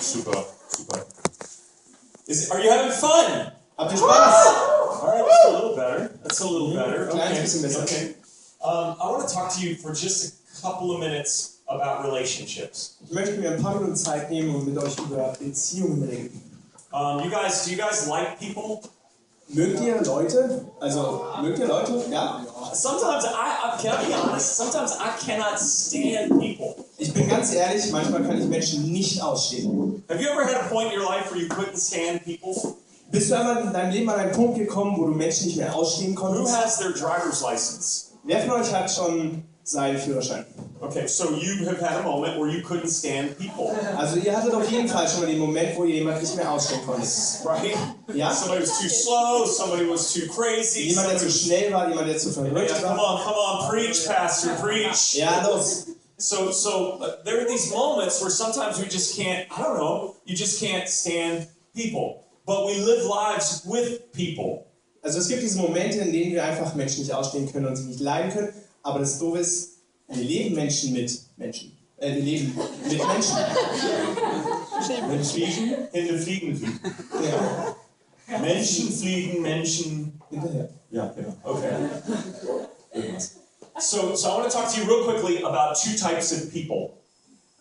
Super, super. Are you having fun? Habt ihr Spaß? All right, that's a little better. That's a little better. Kleines bisschen besser. Okay. I want to talk to you for just a couple of minutes about relationships. Ich möchte mir ein paar Minuten Zeit nehmen und mit euch über Beziehungen reden. Do you guys like people? Mögt ihr Leute? Also, mögt ihr Leute? Ja? Sometimes can I be honest? Sometimes I cannot stand people. Ich bin ganz ehrlich, manchmal kann ich Menschen nicht ausstehen. Have you ever had a point in your life where you couldn't stand people? Bist du einmal in deinem Leben an einen Punkt gekommen, wo du Menschen nicht mehr ausstehen Who konntest? has their driver's license? Wer von euch hat schon seinen Führerschein? Okay, so you have had a moment where you couldn't stand people, Also ihr hattet auf jeden Fall schon mal den Moment, wo ihr jemanden nicht mehr ausstehen konntet. right? Ja? Somebody was too slow, somebody was too crazy. Jemand, der zu somebody schnell war, jemand, der zu was- verrückt Yeah, come war. on, preach, pastor, preach. Ja, los. So there are these moments where sometimes we just can't, I don't know, you just can't stand people. But we live lives with people. Also es gibt diese Momente, in denen wir einfach Menschen nicht ausstehen können und sie nicht leiden können. Aber das Doofe ist, wir leben Menschen mit Menschen. Wir leben mit Menschen. Wenn Fliegen fliegen. Ja. Menschen fliegen, Menschen. Hinterher. Yeah, okay. So I want to talk to you real quickly about two types of people.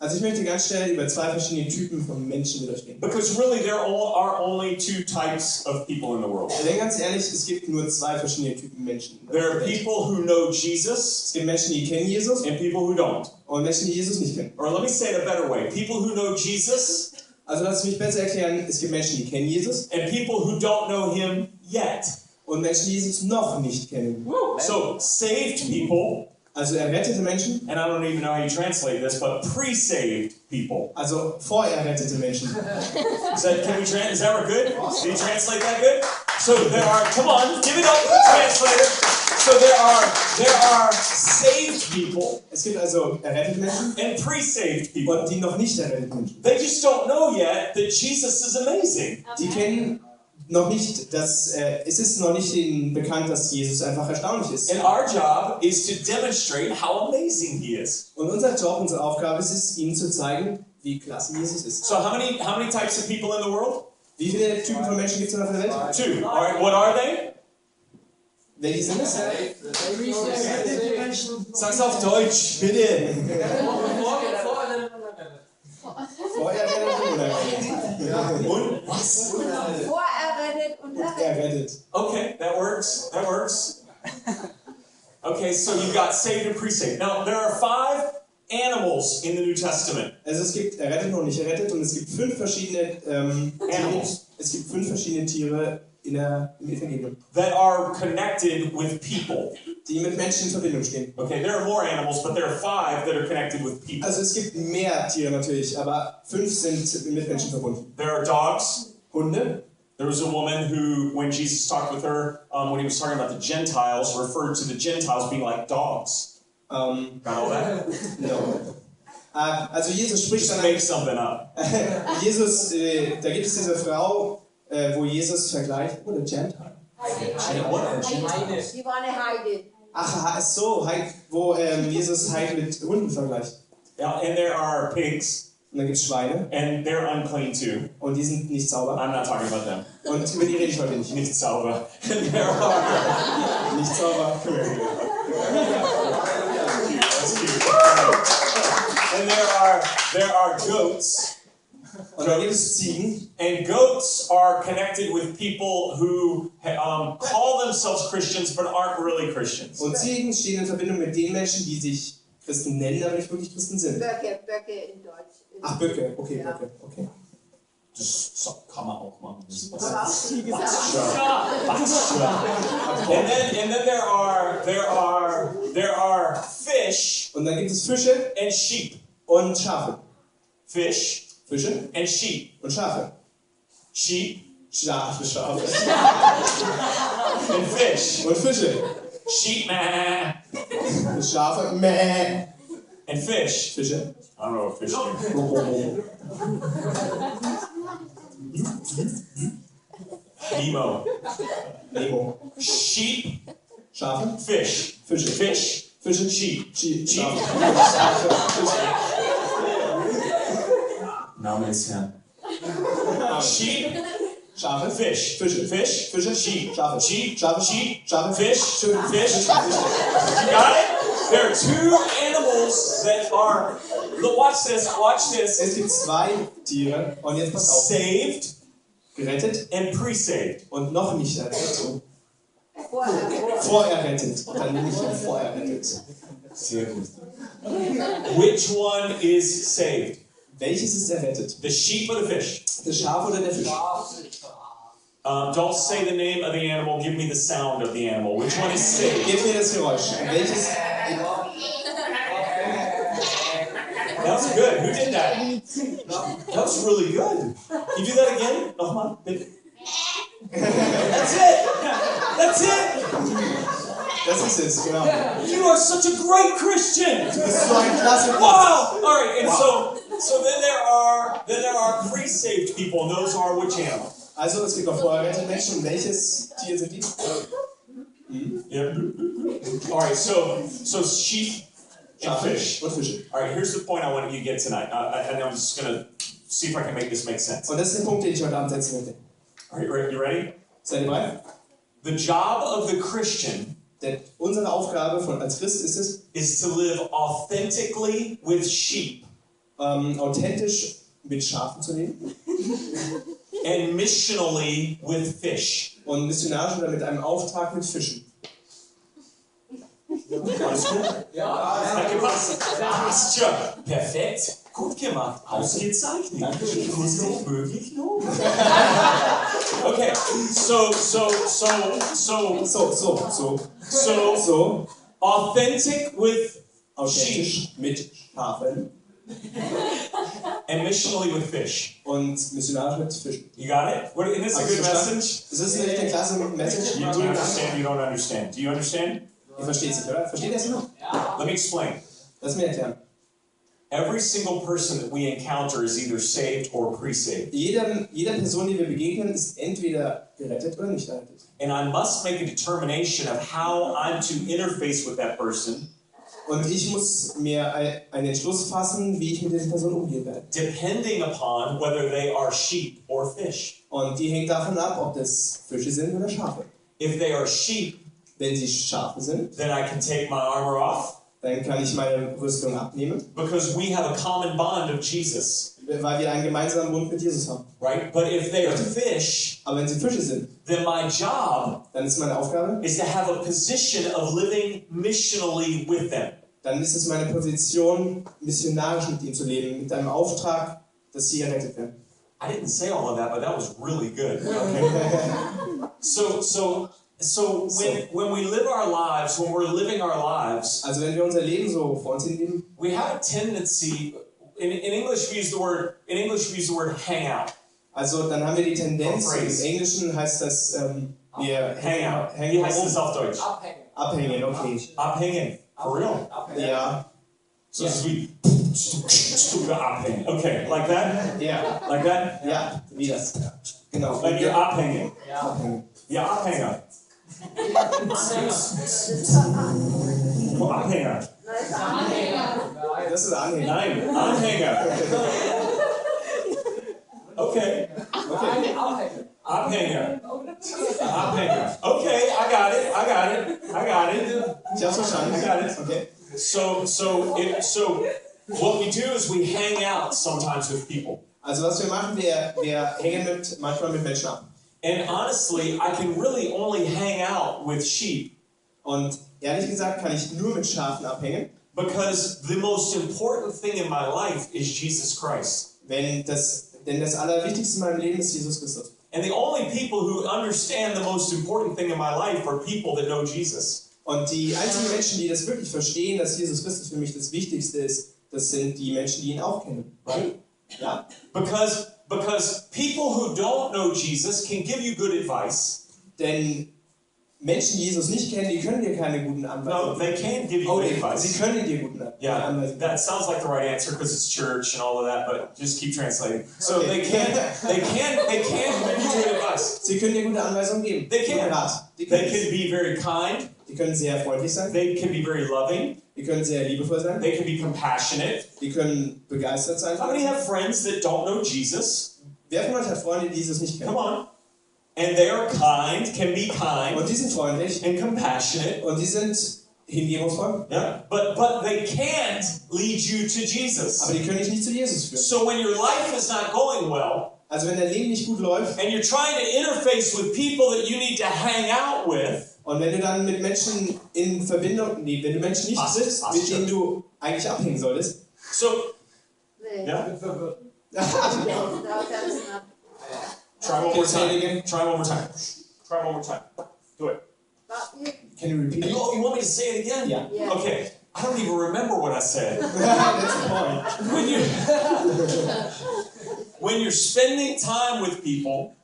Also ich möchte ganz schnell über zwei verschiedene Typen von Menschen mit euch reden. Because really there are only two types of people in the world. Denn ganz ehrlich, es gibt nur zwei verschiedene Typen Menschen. There are people who know Jesus Es gibt Menschen, die kennen Jesus and people who don't. und Menschen, die Jesus nicht kennen. Or let me say it a better way. People who know Jesus Also lass mich besser erklären, es gibt Menschen, die kennen Jesus and people who don't know him yet. und Menschen, die Jesus noch nicht kennen. So saved people, Also errettete Menschen, and I don't even know how you translate this, but pre-saved people. also vorerrettete Menschen. Is that good? Did you translate that good? So there are, come on, give it up to the translator. So there are saved people Es gibt also errettete Menschen and pre-saved people. und die noch nicht erretteten Menschen. They just don't know yet that Jesus is amazing. Die kennen noch nicht, es ist noch nicht ihnen bekannt, dass Jesus einfach erstaunlich ist. And our job is to demonstrate how amazing he is. Und unser Job, unsere Aufgabe ist es, ihnen zu zeigen, wie klasse Jesus ist. So how many types of people in the world? Wie viele Typen von Menschen gibt es auf der Welt? Two. All right, what are they? Welche sind es? Sag's auf Deutsch, bitte. Vorerrettet oder errettet? Und was? Vorerrettet und Errettet. Okay, that works. That works. Okay, so you've got saved and pre-saved. Now, there are 5 animals in the New Testament. Also es gibt errettet und nicht errettet und es gibt 5 verschiedene Animals. Es gibt 5 verschiedene Tiere im Evangelium, That are connected with people. die mit Menschen in Verbindung stehen. Okay, there are more animals, but there are 5 that are connected with people. Also es gibt mehr Tiere natürlich, aber 5 sind mit Menschen verbunden. There are dogs. Hunde. There was a woman who, when Jesus talked with her, when he was talking about the Gentiles, referred to the Gentiles being like dogs. Got all that? No. Also Jesus spricht Just dann make something up. Jesus, da gibt es diese Frau, wo Jesus vergleicht, oder Gentile. What are Gentiles? Die waren Heide. Ach so, wo Jesus Heiden mit Hunden vergleicht. Yeah, and there are pigs, Und dann gibt es Schweine and they're unclean too. und die sind nicht sauber. I'm not talking about them. Und über die rede ich heute nicht. Nicht sauber. And there are... Nicht sauber. That's cute. And there are goats. Und dann gibt es Ziegen. And goats are connected with people who call themselves Christians but aren't really Christians. Und Ziegen stehen in Verbindung mit den Menschen, die sich Christen nennen, aber nicht wirklich Christen sind. Böcke in Deutsch. Ach, Böcke. Okay, Ja. Böcke. Okay. Das kann man auch machen. Aber auch Ziege sagen. And then there are fish Und dann gibt es Fische and sheep. und Schafe. Fish Fische and sheep. und Schafe. Sheep Schafe. and fish. Und Fische. Sheep meh. Schafe. Mäh. And fish. Fische. I don't know what fish means. Nemo. Nemo. Sheep. Schafe. Fish. Fische. Fish. Fische. Sheep. Schafe. Name des Herrn. Sheep, Schafe, fish. Fische, Fish, Fische, sheep, Schafe, sheep, Schafe, sheep, Schafe, fish, fish. You got it? There are two animals that are, look, watch this, Es gibt zwei Tiere und jetzt passt auf. saved Gerettet and pre-saved. und noch nicht errettet. Vorher. Vorerrettet. Dann nicht vorerrettet. Sehr gut. Which one is saved? Welches ist errettet? The sheep or the fish? Das Schaf oder der Fisch? Don't say the name of the animal, give me the sound of the animal. Which one is saved? Gib mir das Geräusch. Welches? That's good. Who did that? That was really good. You do that again? Nochmal, bitte. That's it. That's it. Das ist es, genau. You are such a great Christian. Du bist so ein klasse Wow. All right. And so then there are pre-saved people, and those are which animal? Also es gibt noch vorerrettete Menschen. Und welches Tier sind die? Yeah. All right. So sheep and Schafe fish. und Fische. All right. Here's the point I want you to get tonight, and I'm just gonna see if I can make this make sense. Und das ist der Punkt, den ich heute Abend setzen möchte. All right. You ready? Seid ihr bereit? The job of the Christian Denn unsere Aufgabe als Christ ist es, is to live authentically with sheep authentisch mit Schafen zu leben and missionally with fish. und missionarisch oder mit einem Auftrag mit Fischen. Alles gut? Ja, gepasst. Passt schon. Perfekt. Gut gemacht. Ausgezeichnet. Kurz noch möglich noch. Okay. So authentic with Authentisch sheep mit Schafen and missionally with fish. und missionarisch mit Fischen. You got it? What, isn't this a good message? Ist das nicht eine klasse Message? You understand, you don't understand. Do you understand? Ihr versteht es nicht, oder? Versteht ihr es noch? Let me explain. Lass mir erklären. Every single person that we encounter is either saved or pre-saved. Jeder Person, die wir begegnen, ist entweder gerettet oder nicht gerettet. And I must make a determination of how I'm to interface with that person, Und ich muss mir einen Entschluss fassen, wie ich mit dieser Person umgehen werde. depending upon whether they are sheep or fish. Und die hängt davon ab, ob das Fische sind oder Schafe. If they are sheep, Wenn sie Schafe sind, then I can take my armor off dann kann ich meine Rüstung abnehmen, because we have a common bond of Jesus, weil wir einen gemeinsamen Bund mit Jesus haben. right? But if they are fish, Aber wenn sie Fische sind, then my job dann ist meine Aufgabe, is to have a position of living missionally with them. dann ist es meine Position, missionarisch mit ihnen zu leben, mit einem Auftrag, dass sie errettet werden. I didn't say all of that, but that was really good. Okay. So when we live our lives, when we're living our lives, Also wenn wir unser Leben so vor uns hinleben, we have a tendency. In English, we use the word hang out. also dann haben wir die Tendenz, Or im phrase. Englischen heißt das, wir Hang out. Wie hängen heißt das auf Deutsch? abhängen, okay. Abhängen. For real. Ja, So it's wie abhängen. Okay, like that? ja, Like that? ja, wie das. Genau. Like you're abhängen. Abhängen. Ja, Abhänger. Abhänger. Das ist Anhänger. Nein, Anhänger. Okay. Okay. Abhänger. Abhänger. Okay, I got it. Ich hab's verstanden. I got it. Okay. So what we do is we hang out sometimes with people. Also was wir machen, wir hängen manchmal mit Menschen ab. And honestly, I can really only hang out with sheep Und ehrlich gesagt kann ich nur mit Schafen abhängen, because the most important thing in my life is Jesus Christ. denn das Allerwichtigste in meinem Leben ist Jesus Christus. And the only people who understand the most important thing in my life are people that know Jesus. Und die einzigen Menschen, die das wirklich verstehen, dass Jesus Christus für mich das Wichtigste ist, das sind die Menschen, die ihn auch kennen. Right? Ja? Because people who don't know Jesus can give you good advice. Denn Menschen, die Jesus nicht kennen, die können dir keine guten No, Anweisungen they can give you Oh, good sie advice. können dir guten Yeah, Anweisungen that sounds like the right answer because it's church and all of that, but just keep translating. So Okay. they can give you good advice. Sie können dir gute Anweisungen geben. They can. Guten Rat. Die They können, can be very kind. die können sehr freundlich sein. They can be very loving. Die können sehr liebevoll sein. They can be compassionate. Die können begeistert sein. How many have friends that don't know Jesus? Wer von euch hat Freunde, die Jesus nicht kennen? Come on. And they are kind, can be kind Und die sind freundlich and compassionate. und die sind hingebungsvoll. Yeah. But they can't lead you to Jesus. Aber die können dich nicht zu Jesus führen. So when your life is not going well, Also wenn dein Leben nicht gut läuft and you're trying to interface with people that you need to hang out with, und wenn du dann mit Menschen in Verbindung, wenn du Menschen nicht triffst, mit denen du eigentlich abhängen solltest. so Nee. yeah. Da kannst du noch. Try one more time. Try one more time. Try one more time. Do it. Can you repeat it? You want me to say it again? Yeah. Yeah. Okay. I don't even remember what I said. That's the point. When you're spending time with people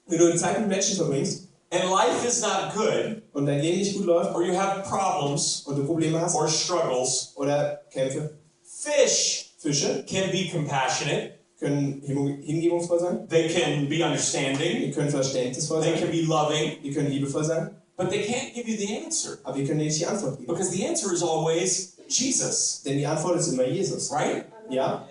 Wenn du Zeit mit Menschen verbringst and life is not good, und dein Leben nicht gut läuft or you have problems und du Probleme hast or struggles, oder Kämpfe, Fische Fische can be compassionate. können hingebungsvoll sein, They can be understanding. die können verständnisvoll They sein, can be loving. die können liebevoll sein, But they can't give you the answer. aber die können dir nicht die Antwort geben. Because the answer is always Jesus. Denn die Antwort ist immer Jesus. Right? Ja?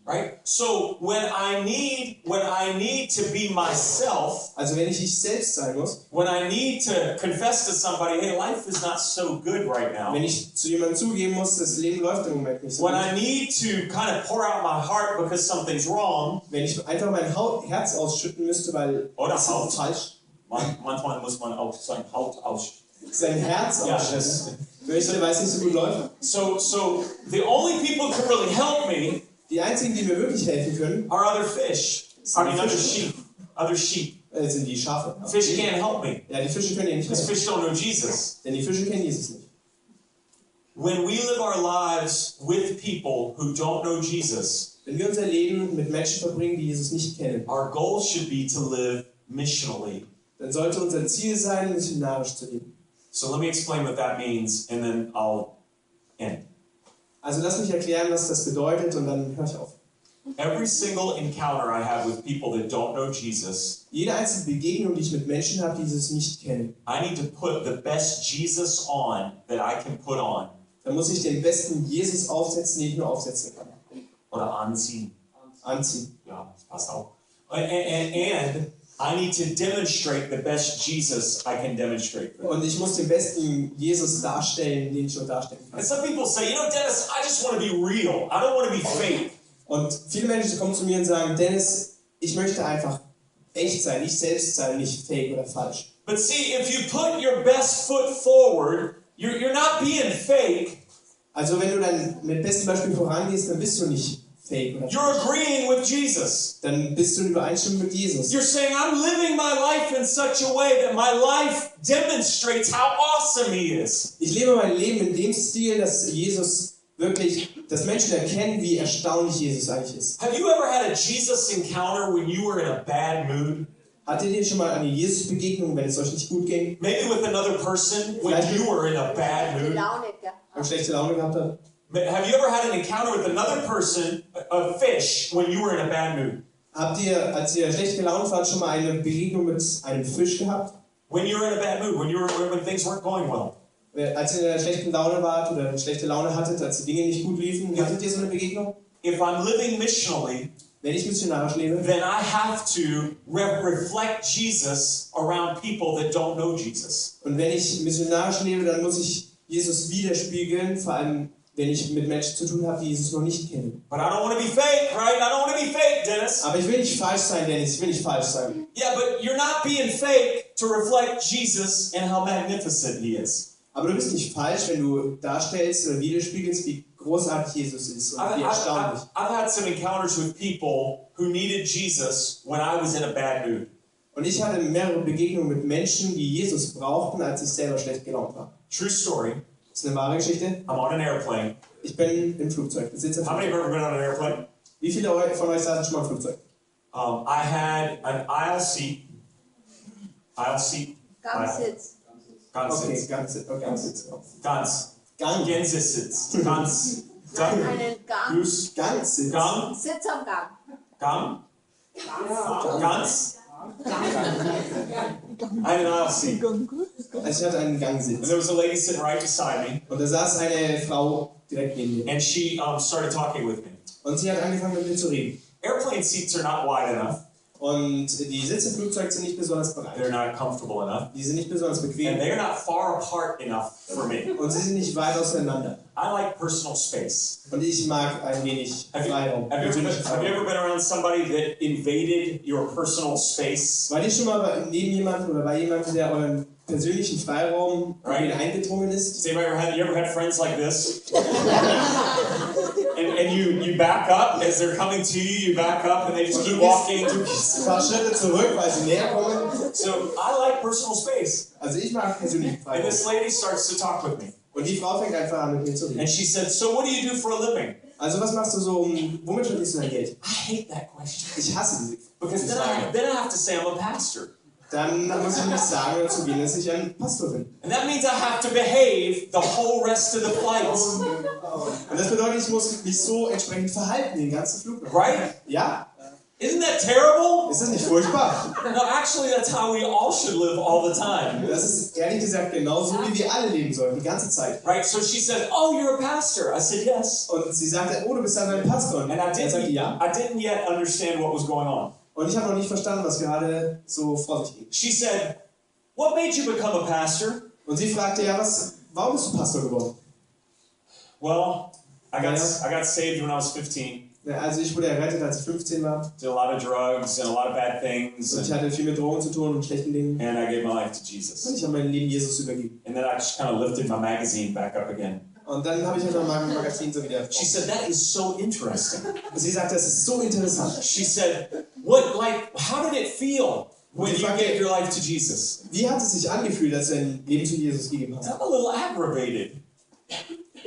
Right? So when I need to be myself, Also wenn ich nicht selbst sein muss, when I need to confess to somebody, hey, life is not so good right now. wenn ich zu jemandem zugeben muss, das Leben läuft im Moment nicht so When gut, I need to kind of pour out my heart because something's wrong. wenn ich einfach mein Herz ausschütten müsste, weil Oder das Haut. ist falsch, Manchmal muss man auch sein Haut ausschütten. sein Herz Ja, ausschütten möchte, weil es nicht so gut läuft. So the only people who can really help me Die einzigen, die mir wirklich helfen können, are other fish. I mean, other sheep. Other sheep. sind die Schafe. Fish can't help me Ja, die Fische können dir nicht because helfen, fish don't know Jesus. denn die Fische kennen Jesus nicht. When we live our lives with people who don't know Jesus, Wenn wir unser Leben mit Menschen verbringen, die Jesus nicht kennen, our goal should be to live missionally. dann sollte unser Ziel sein, missionarisch zu leben. So let me explain what that means, and then I'll end. Also lass mich erklären, was das bedeutet und dann höre ich auf. Every single encounter I have with people that don't know Jesus, Jede einzelne Begegnung, die ich mit Menschen habe, die Jesus nicht kennen, I need to put the best Jesus on that I can put on. dann muss ich den besten Jesus aufsetzen, den ich nur aufsetzen kann. Oder anziehen. Anziehen. Ja, das passt auch. And I need to demonstrate the best Jesus I can demonstrate. Und ich muss den besten Jesus darstellen, den ich nur darstellen kann. And some people say, Dennis, I just want to be real. I don't want to be fake. Und viele Menschen kommen zu mir und sagen, Dennis, ich möchte einfach echt sein, nicht selbst sein, nicht fake oder falsch. But see, if you put your best foot forward, you're not being fake. Also wenn du dann mit bestem Beispiel vorangehst, dann bist du nicht fake oder You're falsch. agreeing with Jesus. Dann bist du in Übereinstimmung mit Jesus. You're saying, I'm living my life in such a way that my life demonstrates how awesome He is. Ich lebe mein Leben in dem Stil, dass Jesus wirklich, dass Menschen erkennen, wie erstaunlich Jesus eigentlich ist. Have you ever had a Jesus encounter when you were in a bad mood? Hattet ihr schon mal eine Jesus-Begegnung, wenn es euch nicht gut ging, Maybe with another person when you were in a bad mood? Laune gehabt. und schlechte Laune gehabt habt? Have you ever had an encounter with another person, a fish, when you were in a bad mood? Habt ihr, als ihr schlecht gelaunt wart, schon mal eine Begegnung mit einem Fisch gehabt? When you were in a bad mood, when things weren't going well? Als ihr in einer schlechten Laune wart oder eine schlechte Laune hattet, als die Dinge nicht gut liefen, hattet ihr so eine Begegnung? If I'm living missionally, Wenn ich missionarisch lebe, then I have to reflect Jesus around people that don't know Jesus. und wenn ich missionarisch lebe, dann muss ich Jesus widerspiegeln, vor allem wenn ich mit Menschen zu tun habe, die Jesus noch nicht kennen. But I don't want to be fake, right? I don't want to be fake, Dennis. Aber ich will nicht falsch sein, Dennis, ich will nicht falsch sein. Yeah, but you're not being fake to reflect Jesus and how magnificent He is. Aber du bist nicht falsch, wenn du darstellst oder widerspiegelst, wie großartig Jesus ist und wie erstaunlich. I've had some encounters with people who needed Jesus when I was in a bad mood. Und ich hatte mehrere Begegnungen mit Menschen, die Jesus brauchten, als ich selber schlecht gelaunt war. True story. Das ist eine wahre Geschichte. I'm on an airplane. Ich bin im Flugzeug. Ich sitze im How many have Flugzeug. ever been on an airplane? Wie viele von euch saßen schon mal im Flugzeug? I had an aisle seat. Aisle seat. Gangsitz. Okay, Ganzsitz. Ganzsitz. Ganz. Gang. Gänsesitz. Ganz. Nein, einen Gang. Goose. Ganzsitz. Gang. Sitz am Gang. Gang. Ganz. Einen aisle seat. Also ich hatte einen And Gangsitz. there was a lady sitting right beside me. Und da saß eine Frau direkt neben mir. And she started talking with me. Und sie hat angefangen mit mir zu reden. Airplane seats are not wide enough. Und die Sitze im Flugzeug sind nicht besonders breit. They're not comfortable enough. Die sind nicht besonders And bequem. they're not far apart enough for me. Und sie sind nicht weit auseinander. I like personal space. Und ich mag ein wenig Freiraum. Have you ever been around somebody that invaded your personal space? War ihr schon mal neben jemandem oder bei jemandem, der euren persönlichen Freiraum eingedrungen ist? You ever had friends like this? and you back up as they're coming to you, you back up and they just keep walking. Ein paar Schritte zurück, weil sie näher kommen. So I like personal space. Also ich mag persönlichen And Freiraum. this lady starts to talk with me. Und die Frau fängt einfach an, mit mir zu And reden. she said, so what do you do for a living? Also was machst du so, womit verdienst du dein Geld? I hate that question. Ich hasse diese Because Frage. then I have to say I'm a pastor. Dann muss ich nicht sagen oder zugeben, dass ich ein Pastor bin. And that means I have to behave the whole rest of the flight. Und das bedeutet, ich muss mich so entsprechend verhalten, den ganzen Flug. Right? Ja? Isn't that terrible? Ist das nicht furchtbar? No, actually that's how we all should live all the time. Das ist ehrlich gesagt genauso, wie wir alle leben sollen, die ganze Zeit. Right? So she said, oh, you're a pastor. I said, yes. Und sie sagte, oh, du bist dann ein Pastor. Und And I er sagte, ja. didn't yet understand what was going on. Und ich habe noch nicht verstanden, was gerade so vor sich ging. She said, what made you become a pastor? Und sie fragte, ja, warum bist du Pastor geworden? Well, I got saved when I was 15. Ja, also ich wurde errettet, als ich 15 war. Did a lot of drugs and a lot of bad things. Und ich hatte viel mit Drogen zu tun und schlechten Dingen. And I gave my life to Und Jesus. ich habe mein Leben Jesus übergeben. And then I just kind of lifted my magazine back up again. Und dann habe ich einfach mein Magazin so wieder. She said, that is so interesting. Und sie sagte, das ist so interessant. She said, how did it feel when you gave your life to Jesus? Wie hat es sich angefühlt, als du dein Leben zu Jesus gegeben hast? I'm a little aggravated.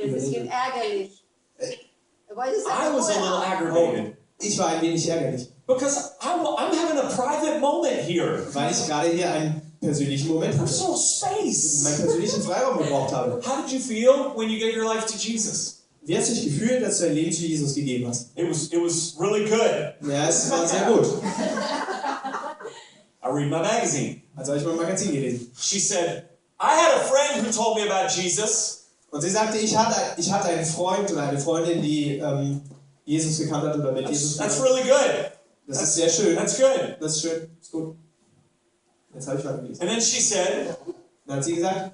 Ein bisschen ärgerlich. Er wollte es I was a little vorher haben. aggravated. Ich war ein wenig ärgerlich, Because I'm having a private moment here. weil ich gerade hier einen persönlichen Moment hatte. Personal space. Meinen persönlichen Freiraum gebraucht habe. How did you feel when you gave your life to Jesus? Wie hast du dich gefühlt, als du dein Leben zu Jesus gegeben hast? It was really good. Ja, es war sehr gut. I read my magazine. Also habe ich mein Magazin gelesen. She said, I had a friend who told me about Jesus. Und sie sagte, ich hatte einen Freund oder eine Freundin, die Jesus gekannt hat oder mit Jesus That's gekannt hat. really good. Das ist sehr schön. That's good. Das ist schön. Ist gut. Jetzt habe ich weitergelesen. And then she said, Dann hat sie gesagt,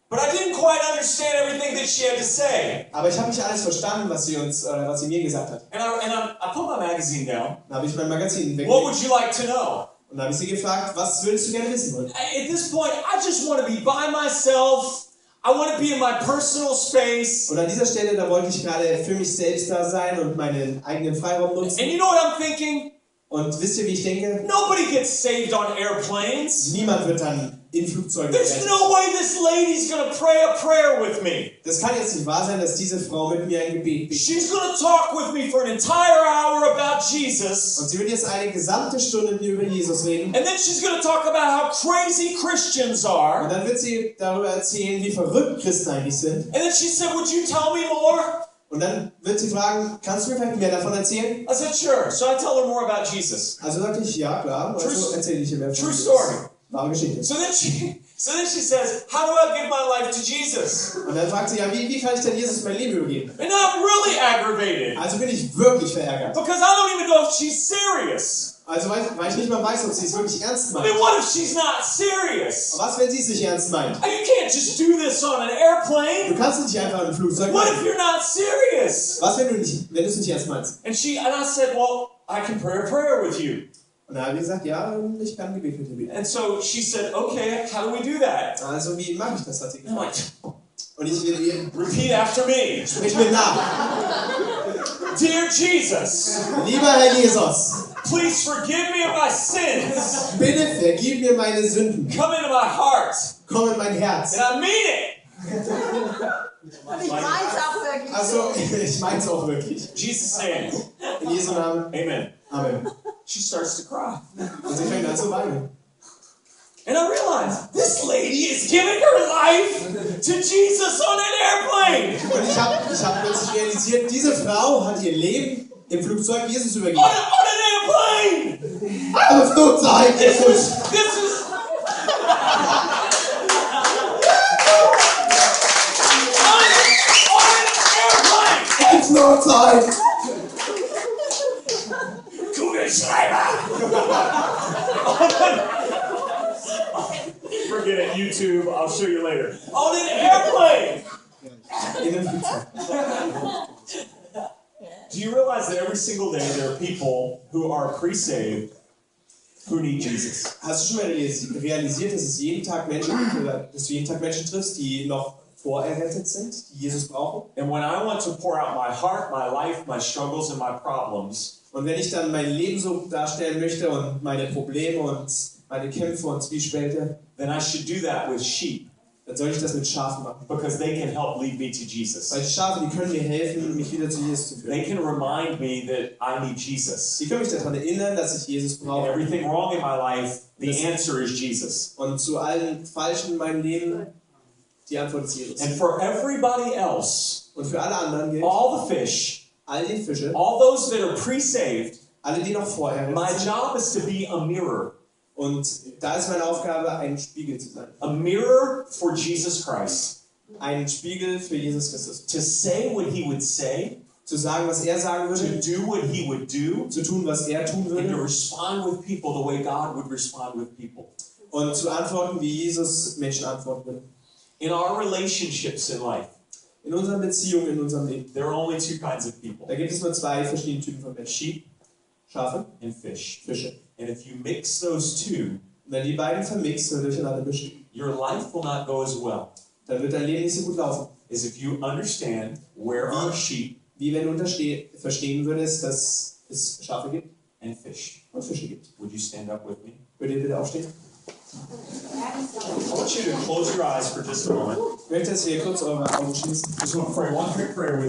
but I didn't quite understand everything that she had to say. aber ich habe nicht alles verstanden, was sie mir gesagt hat. And I put my magazine down. Dann habe ich mein Magazin What weggelegt. would you like to know? Und dann habe ich sie gefragt, was würdest du gerne wissen wollen? At this point, I just want to be by myself. I want to be in my personal space. Und an dieser Stelle, da wollte ich gerade für mich selbst da sein und meinen eigenen Freiraum nutzen. And you know what I'm thinking? Und wisst ihr, wie ich denke? Nobody gets saved on airplanes. Niemand wird dann in Flugzeugen There's gerettet. no way this lady's going to pray a prayer with me. Das kann jetzt nicht wahr sein, dass diese Frau mit mir ein Gebet betet. She's going to talk with me for an entire hour about Jesus. Und sie wird jetzt eine gesamte Stunde mit mir über Jesus reden. And then she's going to talk about how crazy Christians Und are. dann wird sie darüber erzählen, wie verrückt Christen eigentlich sind. And then she said, would you tell me more? Und dann wird sie fragen, kannst du mir vielleicht mehr davon erzählen? I said, sure. So I tell her more about Jesus. Also sagte ich, ja klar, also erzähle ich ihr mehr von True Jesus. story. Wahre Geschichte. So then she says, how do I give my life to Jesus? Und dann fragt sie, ja, wie kann ich denn Jesus mein Leben übergeben? And I'm really aggravated. Also bin ich wirklich verärgert. Because I don't even know if she's serious. Also weil ich nicht mal weiß, ob sie es wirklich ernst I meint. mean, what if she's not serious? Was, wenn sie es nicht ernst meint? You can't just do this on an Du airplane. kannst nicht einfach in ein Flugzeug What if machen. you're not serious? Was, wenn du es nicht ernst meinst? And I said, well, I can pray a prayer with you. Und dann habe ich gesagt, ja, ich kann Gebet mit dir beten. And so she said, okay, how do we do that? Also wie mache ich das, hat sie And I'm gefragt. like, Und ich will ihr, repeat after me. sprich mir nach. Dear Jesus, Lieber Herr Jesus, please forgive me of my sins. bitte vergib mir meine Sünden. Come into my heart. Komm in mein Herz. And I mean it. Und ich mein's auch wirklich. Also, ich meine es auch wirklich. Jesus' name. In Jesu Namen. Amen. Amen. She starts to cry. Und sie fängt an zu weinen. And I realized, this lady is giving her life to Jesus on an airplane. Und ich hab plötzlich realisiert, diese Frau hat ihr Leben im Flugzeug Jesus übergeben. On an airplane. Am Flugzeug, Jesus. This is... on an airplane. Im Flugzeug. Du bist Forget it, YouTube. I'll show you later. On an airplane. In einem Flugzeug. Do you realize that every single day there are people who are pre-saved who need Jesus? Hast du schon mal realisiert, dass es jeden Tag Menschen gibt, oder dass du jeden Tag Menschen triffst, die noch vorerrettet sind, die Jesus brauchen? And when I want to pour out my heart, my life, my struggles and my problems, Und wenn ich dann mein Leben so darstellen möchte und meine Probleme und meine Kämpfe und Zwiespälte, then I should do that with sheep dann soll ich das mit Schafen machen. because they can help lead me to Jesus. Weil die Schafe, die können mir helfen, mich wieder zu Jesus zu They führen. can remind me that I need Jesus. Sie können mich daran erinnern, dass ich Jesus And brauche. everything wrong in my life, the answer is Jesus. Und zu allen Falschen in meinem Leben, die Antwort ist Jesus. And for everybody else, Und für alle anderen gilt, all the fish, all die Fische, all those that are pre-saved, alle, die noch vorerrettet my sind. job is to be a mirror. Und da ist meine Aufgabe, ein Spiegel zu sein. A mirror for Jesus Christ. Ein Spiegel für Jesus Christus. To say what he would say, Zu sagen, was er sagen to würde, do what he would do, zu tun, was er tun and to würde respond with people the way God would respond with people. und zu antworten, wie Jesus Menschen antworten würde. In our relationships in life, In unseren Beziehungen, in unserem Leben, there are only two kinds of people, da gibt es nur zwei verschiedene Typen von Menschen. sheep Schafe, and fish. Fische. And if you mix those two, Und wenn die beiden vermixt oder durcheinander mischen, your life will not go as well dann wird dein Leben nicht so gut laufen. as if you understand where are sheep Wie wenn du verstehen würdest, dass es Schafe gibt and fish. und Fische gibt. Would you stand up with me? Würdet ihr bitte aufstehen? I want you to close your eyes for just a moment. Ich möchte, dass ihr kurz eure Augen schließen. Just want to pray one quick prayer with you.